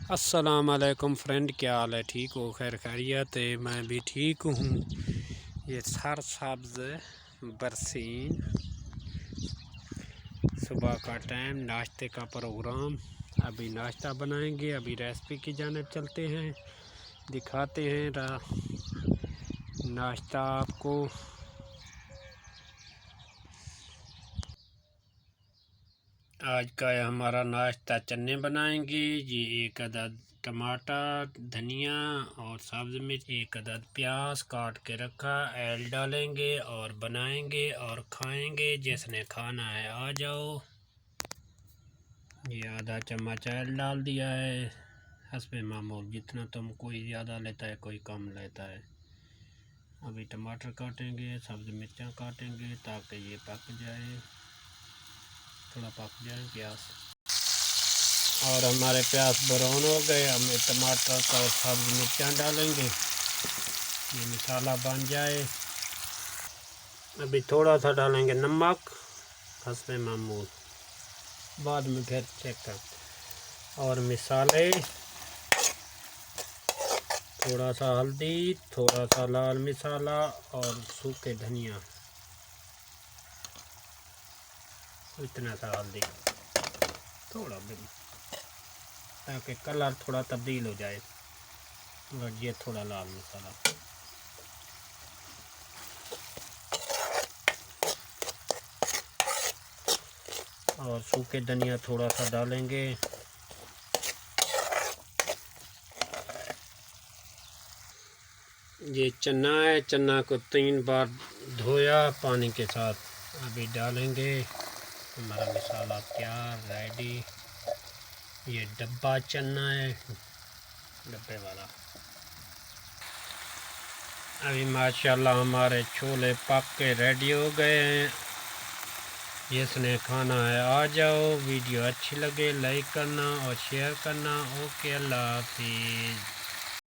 अस्सलाम वालेकुम फ्रेंड, क्या हाल है? ठीक हो? खैर खैरियत है? मैं भी ठीक हूँ। ये सर सब्ज़ बरसीन, सुबह का टाइम, नाश्ते का प्रोग्राम। अभी नाश्ता बनाएंगे, अभी रेसिपी की जानिब चलते हैं, दिखाते हैं नाश्ता आपको। आज का हमारा नाश्ता चने बनाएंगे। ये एक अदद टमाटर, धनिया और सब्ज़ मिर्च, एक अदद प्याज काट के रखा, ऐल डालेंगे और बनाएंगे और खाएंगे। जिसने खाना है आ जाओ। ये आधा चम्मच ऐल डाल दिया है, हस्बे मामूल, जितना तुम कोई ज़्यादा लेता है कोई कम लेता है। अभी टमाटर काटेंगे, सब्ज़ मिर्चा काटेंगे ताकि ये पक जाए, थोड़ा पक जाए प्याज। और हमारे प्याज ब्राउन हो गए, हम टमाटर का सब्ज़ मिर्चा डालेंगे, ये मसाला बन जाए। अभी थोड़ा सा डालेंगे नमक, हस्बे मामूल, बाद में फिर चेक कर। और मसाले, थोड़ा सा हल्दी, थोड़ा सा लाल मसाला और सूखे धनिया, इतना सा हल्दी, थोड़ा भी, ताकि कलर थोड़ा तब्दील हो जाए। और ये थोड़ा लाल मसाला, और सूखे धनिया थोड़ा सा डालेंगे। ये चना है, चना को 3 बार धोया पानी के साथ, अभी डालेंगे। हमारा मसाला तैयार रेडी। ये डब्बा चना है, डब्बे वाला। अभी माशाल्लाह हमारे छोले पक के रेडी हो गए हैं। जिसने खाना है आ जाओ। वीडियो अच्छी लगे लाइक करना और शेयर करना। ओके, अल्लाह हाफिज़।